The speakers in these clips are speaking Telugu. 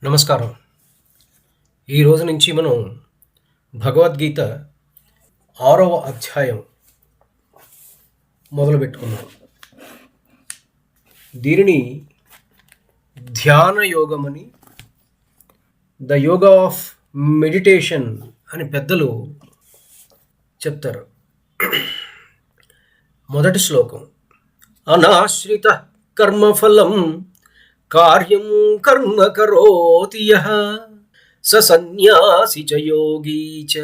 నమస్కారం. ఈ రోజు నుంచి మనం భగవద్గీత 6వ అధ్యాయం మొదలుపెట్టుకున్నాం. దీనిని ధ్యాన యోగమని, ద యోగా ఆఫ్ మెడిటేషన్ అని పెద్దలు చెప్తారు. మొదటి శ్లోకం, అనాశ్రిత కర్మఫలం కార్యం కర్మ కరోతి యః స సన్యాసి చ యోగీ చ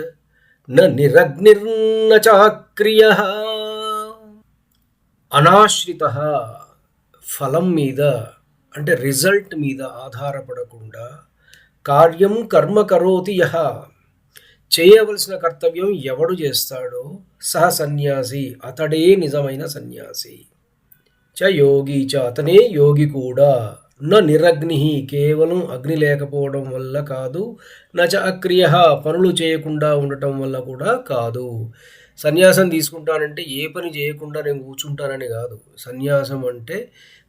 న నిరగ్నిర్న చాక్రియః. అనాశ్రితః, ఫలం మీద అంటే రిజల్ట్ మీద ఆధారపడకుండా, కార్యం కర్మ కరోతి యః, చేయవలసిన కర్తవ్యం ఎవడు చేస్తాడో సహ సన్యాసి, అతడే నిజమైన సన్యాసి. చ యోగి చ, అతనే యోగి కూడా. న నిరగ్ని, కేవలం అగ్ని లేకపోవడం వల్ల కాదు. న చ అక్రియ, పనులు చేయకుండా ఉండటం వల్ల కూడా కాదు. సన్యాసం తీసుకుంటానంటే ఏ పని చేయకుండా నేను కూర్చుంటానని కాదు. సన్యాసం అంటే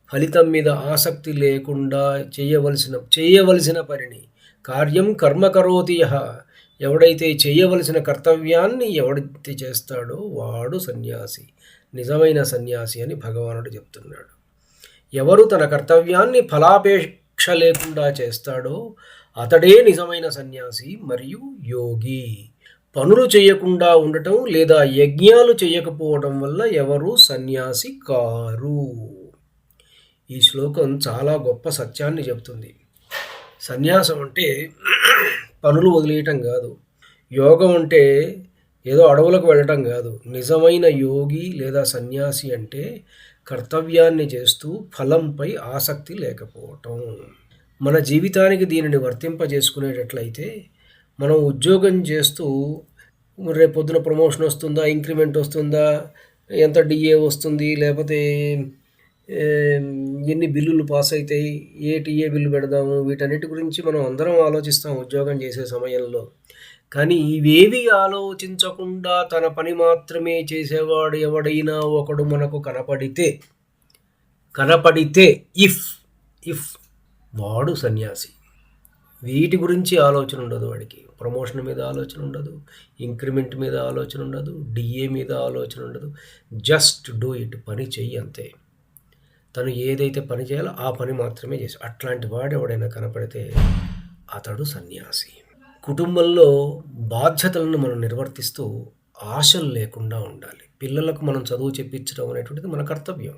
ఫలితం మీద ఆసక్తి లేకుండా చేయవలసిన పనిని, కార్యం కర్మ కరోతి యః, ఎవడైతే చేయవలసిన కర్తవ్యాన్ని ఎవడైతే చేస్తాడో వాడు సన్యాసి, నిజమైన సన్యాసి అని భగవానుడు చెప్తున్నాడు. ఎవరు తన కర్తవ్యాన్ని ఫలాపేక్ష లేకుండా చేస్తాడో అతడే నిజమైన సన్యాసి మరియు యోగి. పనులు చేయకుండా ఉండటం లేదా యజ్ఞాలు చేయకపోవడం వల్ల ఎవరు సన్యాసి కారు. ఈ శ్లోకం చాలా గొప్ప సత్యాన్ని చెప్తుంది. సన్యాసం అంటే పనులు వదిలేయటం కాదు. యోగం అంటే ఏదో అడవులకు వెళ్ళటం కాదు. నిజమైన యోగి లేదా సన్యాసి అంటే కర్తవ్యాన్ని చేస్తూ ఫలంపై ఆసక్తి లేకపోవటం. మన జీవితానికి దీనిని వర్తింపజేసుకునేటట్లయితే, మనం ఉద్యోగం చేస్తూ రేపు పొద్దున ప్రమోషన్ వస్తుందా, ఇంక్రిమెంట్ వస్తుందా, ఎంత డిఏ వస్తుంది, లేకపోతే ఎన్ని బిల్లులు పాస్ అవుతాయి, ఏ టీఏ బిల్లు పెడదాము, వీటన్నిటి గురించి మనం అందరం ఆలోచిస్తాం ఉద్యోగం చేసే సమయంలో. కానీ ఇవేవి ఆలోచించకుండా తన పని మాత్రమే చేసేవాడు ఎవడైనా ఒకడు మనకు కనపడితే ఇఫ్ వాడు సన్యాసి. వీటి గురించి ఆలోచన ఉండదు వాడికి. ప్రమోషన్ మీద ఆలోచన ఉండదు, ఇంక్రిమెంట్ మీద ఆలోచన ఉండదు, డిఏ మీద ఆలోచన ఉండదు. జస్ట్ డూ ఇట్, పని చెయ్యి అంతే. తను ఏదైతే పని చేయాలో ఆ పని మాత్రమే చేసి, అట్లాంటి వాడు ఎవడైనా కనపడితే అతడు సన్యాసి. కుటుంబంలో బాధ్యతలను మనం నిర్వర్తిస్తూ ఆశలు లేకుండా ఉండాలి. పిల్లలకు మనం చదువు చెప్పించడం అనేటువంటిది మన కర్తవ్యం.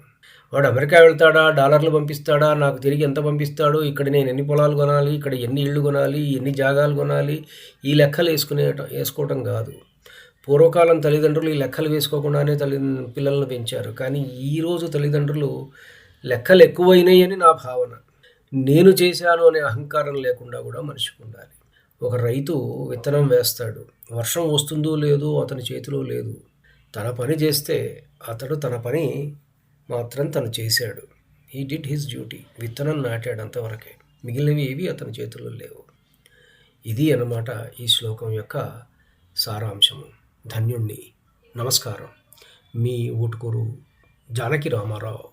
వాడు అమెరికా వెళ్తాడా, డాలర్లు పంపిస్తాడా, నాకు తిరిగి ఎంత పంపిస్తాడు, ఇక్కడ నేను ఎన్ని పొలాలు కొనాలి, ఇక్కడ ఎన్ని ఇళ్ళు కొనాలి, ఎన్ని జాగాలు కొనాలి, ఈ లెక్కలు వేసుకోవటం కాదు. పూర్వకాలం తల్లిదండ్రులు ఈ లెక్కలు వేసుకోకుండానే పిల్లలను పెంచారు. కానీ ఈరోజు తల్లిదండ్రులు లెక్కలు ఎక్కువైనాయి అని నా భావన. నేను చేశాను అనే అహంకారం లేకుండా కూడా మనిషికి ఉండాలి. ఒక రైతు విత్తనం వేస్తాడు, వర్షం వస్తుందో లేదో అతని చేతిలో లేదు. తన పని చేస్తే అతడు తన పని మాత్రం తను చేశాడు. He did his duty. విత్తనం నాటాడు, అంతవరకే. మిగిలినవి ఏవి అతని చేతిలో లేవు. ఇది అన్నమాట ఈ శ్లోకం యొక్క సారాంశము. ధన్యుణ్ణి. నమస్కారం. మీ ఊటుకూరు జానకి రామారావు.